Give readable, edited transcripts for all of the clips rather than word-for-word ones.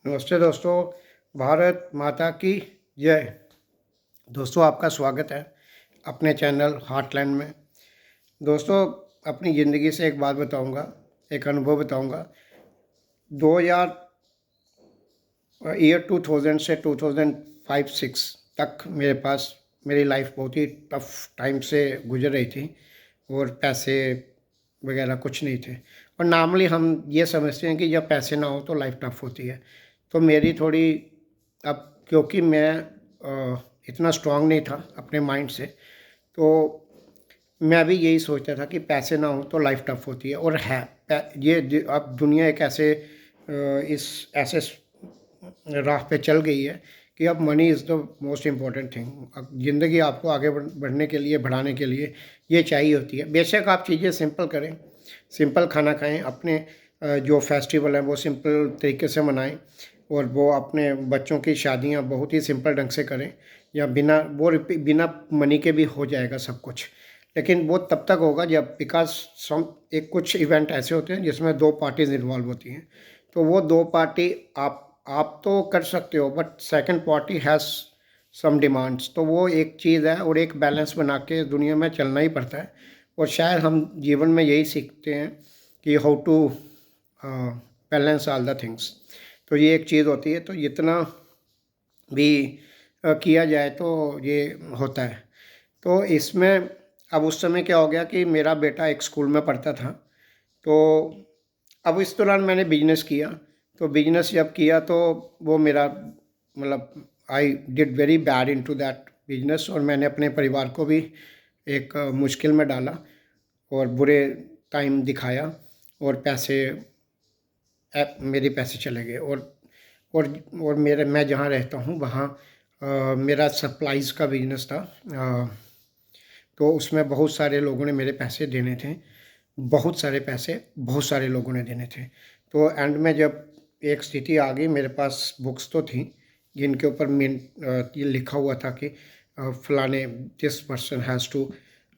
नमस्ते दोस्तों, भारत माता की जय। दोस्तों, आपका स्वागत है अपने चैनल हार्टलैंड में। दोस्तों, अपनी ज़िंदगी से एक बात बताऊंगा, एक अनुभव बताऊंगा। 2000 ईयर 2000 से 2005-6 तक मेरे पास मेरी लाइफ बहुत ही टफ टाइम से गुजर रही थी और पैसे वगैरह कुछ नहीं थे। और नॉर्मली हम ये समझते हैं कि जब पैसे ना हो तो लाइफ टफ होती है। तो मेरी थोड़ी, अब क्योंकि मैं इतना स्ट्रांग नहीं था अपने माइंड से, तो मैं भी यही सोचता था कि पैसे ना हो तो लाइफ टफ होती है। और है अब दुनिया एक ऐसे इस ऐसे राह पे चल गई है कि अब money is the most important thing. अब ज़िंदगी आपको आगे बढ़ने के लिए, बढ़ाने के लिए ये चाहिए होती है। बेशक आप चीज़ें सिंपल करें, सिंपल खाना खाएं, अपने जो फेस्टिवल हैं वो सिंपल तरीके से मनाएं, और वो अपने बच्चों की शादियां बहुत ही सिंपल ढंग से करें, या बिना मनी के भी हो जाएगा सब कुछ। लेकिन वो तब तक होगा जब, बिकॉज सम एक कुछ इवेंट ऐसे होते हैं जिसमें दो पार्टीज इन्वॉल्व होती हैं। तो वो दो पार्टी आप तो कर सकते हो, but second party has some demands. तो वो एक चीज़ है, और एक बैलेंस बना के दुनिया में चलना ही पड़ता है। और शायद हम जीवन में यही सीखते हैं कि how to balance all the things. तो ये एक चीज़ होती है। तो जितना भी किया जाए तो ये होता है। तो इसमें अब उस समय क्या हो गया कि मेरा बेटा एक स्कूल में पढ़ता था। तो अब इस दौरान मैंने बिजनेस किया। तो बिजनेस जब किया तो वो मेरा, मतलब I did very bad into that business, और मैंने अपने परिवार को भी एक मुश्किल में डाला और बुरे टाइम दिखाया, और मेरे पैसे चले गए। और मैं जहाँ रहता हूँ वहाँ मेरा सप्लाईज़ का बिजनेस था। तो उसमें बहुत सारे लोगों ने मेरे पैसे देने थे, बहुत सारे पैसे बहुत सारे लोगों ने देने थे। तो एंड में जब एक स्थिति आ गई, मेरे पास बुक्स तो थी जिनके ऊपर ये लिखा हुआ था कि फलाने, this person has to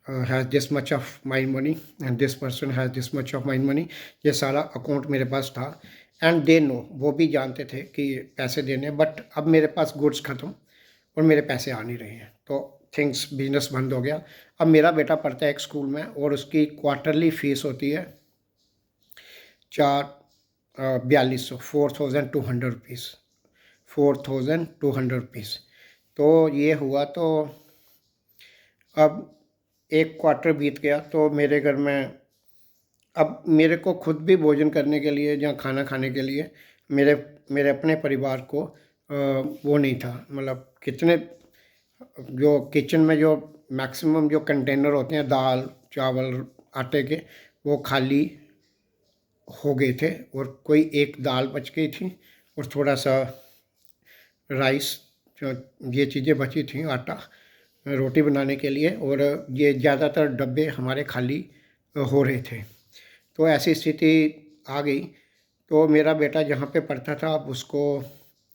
has this much of my money and this person has this much of my money. ये सारा अकाउंट मेरे पास था, एंड दे नो, वो भी जानते थे कि पैसे देने। बट अब मेरे पास गुड्स ख़त्म और मेरे पैसे आ नहीं रहे हैं, तो थिंग्स बिजनेस बंद हो गया। अब मेरा बेटा पढ़ता है एक स्कूल में, और उसकी क्वार्टरली फ़ीस होती है 4200, 4200 रुपीज़, 4200 रुपीज़। तो ये हुआ। तो अब एक क्वार्टर बीत गया, तो मेरे घर में अब मेरे को खुद भी भोजन करने के लिए या खाना खाने के लिए मेरे मेरे अपने परिवार को वो नहीं था। मतलब कितने, जो किचन में जो मैक्सिमम जो कंटेनर होते हैं दाल चावल आटे के, वो खाली हो गए थे, और कोई एक दाल बच गई थी और थोड़ा सा राइस, जो ये चीज़ें बची थी, आटा रोटी बनाने के लिए। और ये ज़्यादातर डब्बे हमारे खाली हो रहे थे। तो ऐसी स्थिति आ गई। तो मेरा बेटा जहाँ पे पढ़ता था, अब उसको,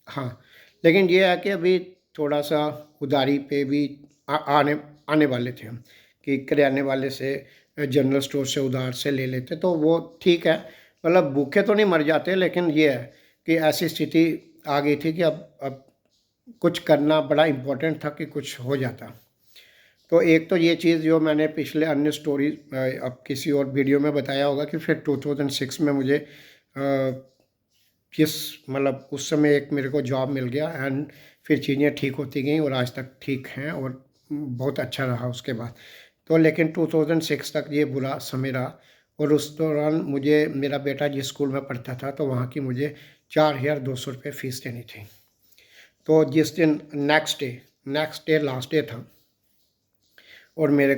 हाँ, लेकिन ये है कि अभी थोड़ा सा उधारी पे भी आने आने वाले थे हम, कि करियाने वाले से, जनरल स्टोर से उधार से ले लेते, तो वो ठीक है। मतलब भूखे तो नहीं मर जाते, लेकिन ये है कि ऐसी स्थिति आ गई थी कि अब कुछ करना बड़ा इम्पोर्टेंट था कि कुछ हो जाता। तो एक तो ये चीज़ जो मैंने पिछले अन्य स्टोरी, अब किसी और वीडियो में बताया होगा कि फिर 2006 में मुझे किस, मतलब उस समय एक मेरे को जॉब मिल गया, एंड फिर चीज़ें ठीक होती गई और आज तक ठीक हैं, और बहुत अच्छा रहा उसके बाद। तो लेकिन 2006 तक ये बुरा समय रहा। और उस दौरान मुझे, मेरा बेटा जिस स्कूल में पढ़ता था, तो वहाँ की मुझे 4200 रुपये फ़ीस देनी थी। तो जिस दिन नेक्स्ट डे लास्ट डे था, और मेरे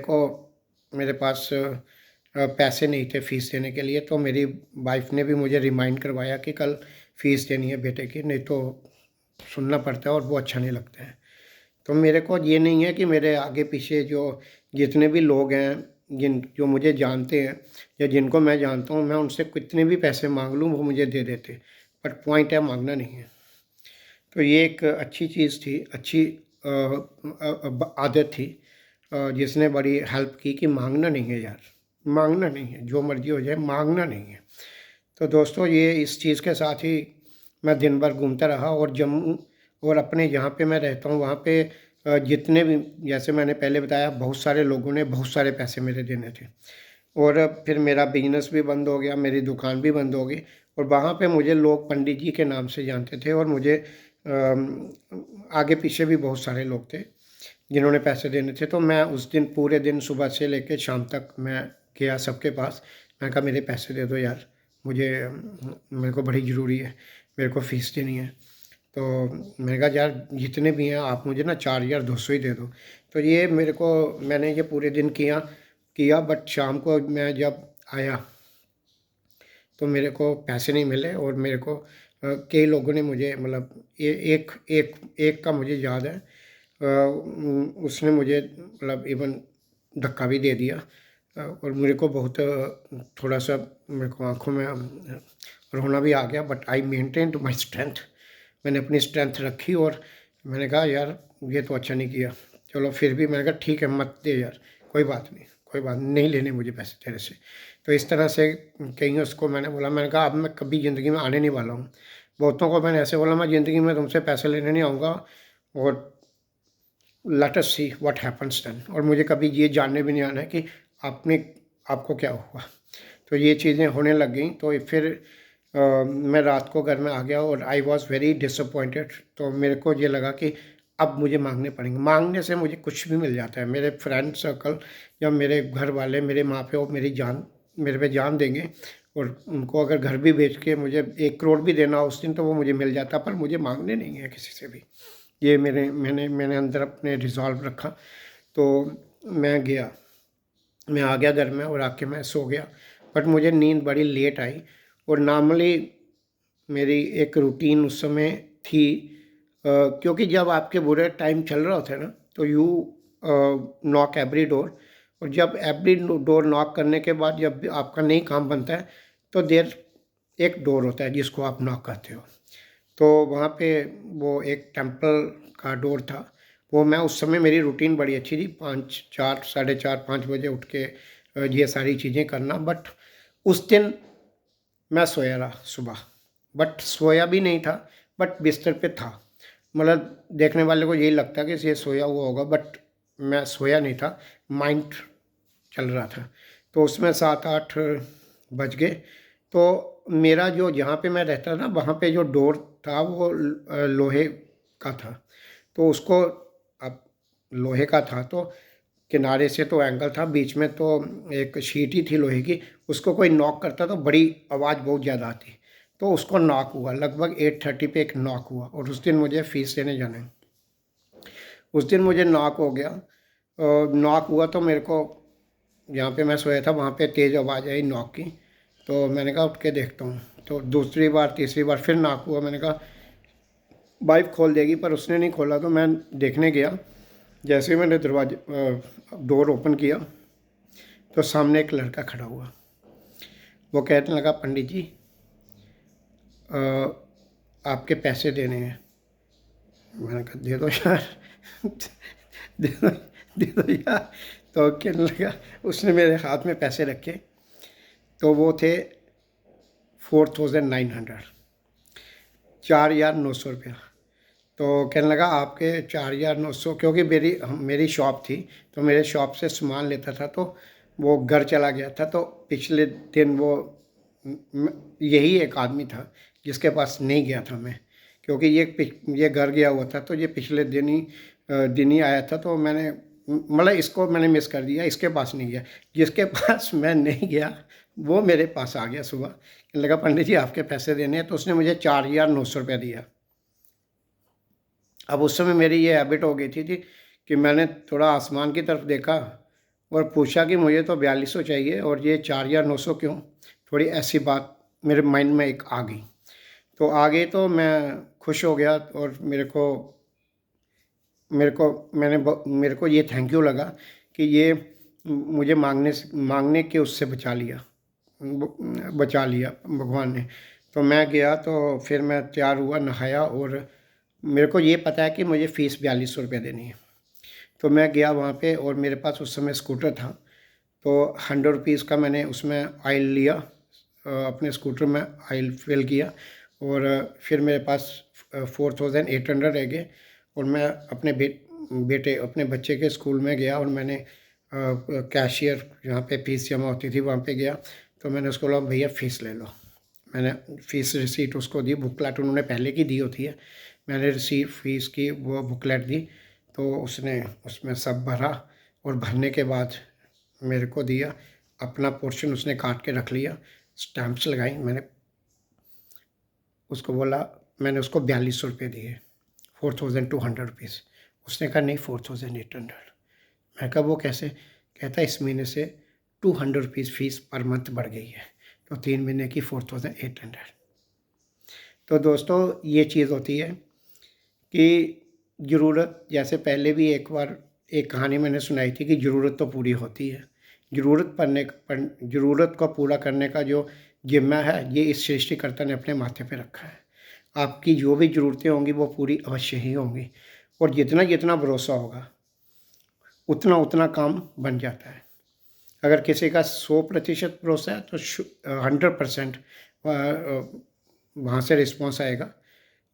पास पैसे नहीं थे फ़ीस देने के लिए, तो मेरी वाइफ ने भी मुझे रिमाइंड करवाया कि कल फ़ीस देनी है बेटे की, नहीं तो सुनना पड़ता है और वो अच्छा नहीं लगता है। तो मेरे को ये नहीं है कि मेरे आगे पीछे जो जितने भी लोग हैं, जो मुझे जानते हैं या जिनको मैं जानता हूँ, मैं उनसे कितने भी पैसे मांग लूँ वो मुझे दे देते। बट पॉइंट है, मांगना नहीं है। तो ये एक अच्छी चीज़ थी, अच्छी आदत थी, जिसने बड़ी हेल्प की कि मांगना नहीं है यार, मांगना नहीं है, जो मर्जी हो जाए, मांगना नहीं है। तो दोस्तों, ये इस चीज़ के साथ ही मैं दिन भर घूमता रहा। और जम्मू और अपने जहाँ पे मैं रहता हूँ वहाँ पे जितने भी, जैसे मैंने पहले बताया, बहुत सारे लोगों ने बहुत सारे पैसे मेरे देने थे। और फिर मेरा बिजनेस भी बंद हो गया, मेरी दुकान भी बंद हो गई। और वहाँ पे मुझे लोग पंडित जी के नाम से जानते थे, और मुझे आगे पीछे भी बहुत सारे लोग थे जिन्होंने पैसे देने थे। तो मैं उस दिन पूरे दिन सुबह से लेकर शाम तक मैं गया सबके पास। मैं कहा मेरे पैसे दे दो यार, मेरे को बड़ी ज़रूरी है, मेरे को फ़ीस देनी है। तो मैंने कहा यार जितने भी हैं आप मुझे ना 4,200 ही दे दो। तो ये मैंने ये पूरे दिन किया, बट शाम को मैं जब आया तो मेरे को पैसे नहीं मिले। और मेरे को कई लोगों ने मुझे, मतलब एक एक एक का मुझे याद है, उसने मुझे मतलब इवन धक्का भी दे दिया। और मेरे को बहुत थोड़ा सा मेरे को आंखों में रोना भी आ गया, but I maintain to my strength. मैंने अपनी स्ट्रेंथ रखी और मैंने कहा यार ये तो अच्छा नहीं किया, चलो फिर भी मैंने कहा ठीक है मत दे यार, कोई बात नहीं, कोई बात नहीं लेने मुझे पैसे तेरे से। तो इस तरह से कहीं उसको मैंने बोला, मैंने कहा अब मैं कभी ज़िंदगी में आने नहीं वाला हूँ। बहुतों को मैंने ऐसे बोला मैं ज़िंदगी में तुमसे पैसे लेने नहीं आऊँगा, और let us see what happens then. और मुझे कभी ये जानने भी नहीं आना है कि आपको क्या हुआ। तो ये चीज़ें होने लग गई। तो फिर मैं रात को घर में आ गया और आई वॉज़ वेरी डिसअपॉइंटेड। तो मेरे को ये लगा कि अब मुझे मांगने पड़ेंगे। मांगने से मुझे कुछ भी मिल जाता है। मेरे फ्रेंड सर्कल या मेरे घर वाले, मेरे माँ प्यो मेरे पे जान देंगे। और उनको अगर घर भी बेच के मुझे 1 करोड़ भी देना उस दिन तो वो मुझे मिल जाता, पर मुझे मांगने नहीं है किसी से भी। ये मैंने अंदर अपने रिज़ॉल्व रखा। तो मैं गया, मैं आ गया घर में और आके मैं सो गया। बट मुझे नींद बड़ी लेट आई। और नॉर्मली मेरी एक रूटीन उस समय थी, क्योंकि जब आपके बुरे टाइम चल रहा होता है ना तो यू नॉक एवरी डोर। और जब एवरी डोर नॉक करने के बाद जब भी आपका नहीं काम बनता है तो देर एक डोर होता है जिसको आप नॉक करते हो। तो वहाँ पे वो एक टेंपल का डोर था। वो मैं उस समय, मेरी रूटीन बड़ी अच्छी थी, 4 साढ़े 4 5 बजे उठ के ये सारी चीज़ें करना। बट उस दिन मैं सोया रहा सुबह, बट सोया भी नहीं था, बट बिस्तर पे था। मतलब देखने वाले को यही लगता कि ये सोया हुआ होगा, बट मैं सोया नहीं था, माइंड चल रहा था। तो उसमें 7 8 बज गए। तो मेरा जो, जहाँ पे मैं रहता था वहाँ पे जो डोर था वो लोहे का था। तो उसको, अब लोहे का था तो किनारे से तो एंगल था, बीच में तो एक शीट ही थी लोहे की। उसको कोई नॉक करता तो बड़ी आवाज़ बहुत ज़्यादा आती। तो उसको नॉक हुआ, लगभग 8:30 पे एक नॉक हुआ। और उस दिन मुझे फ़ीस देने जाना है। उस दिन मुझे नॉक हो गया। नॉक हुआ तो मेरे को, जहाँ पे मैं सोया था वहाँ पे तेज़ आवाज़ आई नॉक की। तो मैंने कहा उठ के देखता हूँ। तो दूसरी बार तीसरी बार फिर नॉक हुआ। मैंने कहा वाइफ खोल देगी, पर उसने नहीं खोला। तो मैं देखने गया। जैसे ही मैंने डोर ओपन किया तो सामने एक लड़का खड़ा हुआ। वो कहने लगा पंडित जी अ, आपके पैसे देने हैं। मैंने कहा दे दो यार दे दो, दे दो यार। तो कहने लगा, उसने मेरे हाथ में पैसे रखे। तो वो थे 4,900, 4,900 रुपया। तो कहने लगा आपके 4,900, क्योंकि मेरी शॉप थी तो मेरे शॉप से सामान लेता था। तो वो घर चला गया था। तो पिछले दिन वो यही एक आदमी था जिसके पास नहीं गया था मैं, क्योंकि ये घर गया हुआ था। तो ये पिछले दिन ही आया था। तो मैंने, मतलब इसको मैंने मिस कर दिया, इसके पास नहीं गया। जिसके पास मैं नहीं गया वो मेरे पास आ गया सुबह। कहने लगा पंडित जी आपके पैसे देने हैं। तो उसने मुझे 4,900 रुपया दिया। अब उस समय मेरी ये हैबिट हो गई थी कि मैंने थोड़ा आसमान की तरफ देखा और पूछा कि मुझे तो 4,200 चाहिए और ये 4,900 क्यों। थोड़ी ऐसी बात मेरे माइंड में एक आ गई। तो आ गई तो मैं खुश हो गया। और मेरे को ये थैंक यू लगा कि ये मुझे मांगने के उससे बचा लिया भगवान ने। तो मैं गया तो फिर मैं तैयार हुआ, नहाया। और मेरे को ये पता है कि मुझे फ़ीस 4,200 रुपये देनी है। तो मैं गया वहाँ पे और मेरे पास उस समय स्कूटर था। तो 100 रुपीज़ का मैंने उसमें ऑयल लिया, अपने स्कूटर में ऑयल फिल किया। और फिर मेरे पास 4800 रह गए और मैं अपने बेटे अपने बच्चे के स्कूल में गया और मैंने कैशियर जहाँ पे फ़ीस जमा होती थी वहाँ पे गया, तो मैंने उसको बोला भैया फ़ीस ले लो। मैंने फ़ीस रिसीट उसको दी, बुकलेट उन्होंने पहले की दी होती है, मैंने रिसीट फ़ीस की वो बुकलेट दी, तो उसने उसमें सब भरा और भरने के बाद मेरे को दिया, अपना पोर्शन उसने काट के रख लिया, स्टैम्प्स लगाई, मैंने उसको बोला, मैंने उसको 4200 रुपये दिए, 4200 रुपीज़। उसने कहा नहीं 4800। मैं कहा वो कैसे? कहता इस महीने से 200 रुपीज़ फ़ीस पर मंथ बढ़ गई है, तो 3 महीने की 4800। तो दोस्तों ये चीज़ होती है कि ज़रूरत, जैसे पहले भी एक बार एक कहानी मैंने सुनाई थी कि ज़रूरत तो पूरी होती है, ज़रूरत को पूरा करने का जो जिम्मा है ये इस सृष्टिकर्ता ने अपने माथे पे रखा है। आपकी जो भी ज़रूरतें होंगी वो पूरी अवश्य ही होंगी, और जितना जितना भरोसा होगा उतना उतना काम बन जाता है। अगर किसी का 100% भरोसा है तो 100% वहाँ से रिस्पॉन्स आएगा,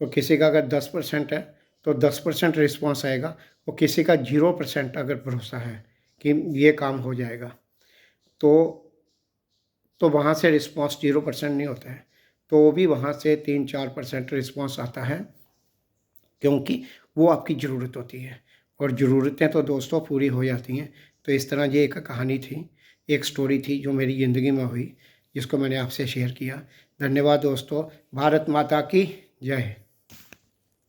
और किसी का अगर 10% है तो 10% रिस्पॉन्स आएगा, और किसी का 0% अगर भरोसा है कि ये काम हो जाएगा तो वहाँ से रिस्पॉन्स 0% नहीं होता है, तो भी वहाँ से 3-4% रिस्पॉन्स आता है, क्योंकि वो आपकी ज़रूरत होती है, और ज़रूरतें तो दोस्तों पूरी हो जाती हैं। तो इस तरह ये एक कहानी थी, एक स्टोरी थी जो मेरी ज़िंदगी में हुई, जिसको मैंने आपसे शेयर किया। धन्यवाद दोस्तों। भारत माता की जय।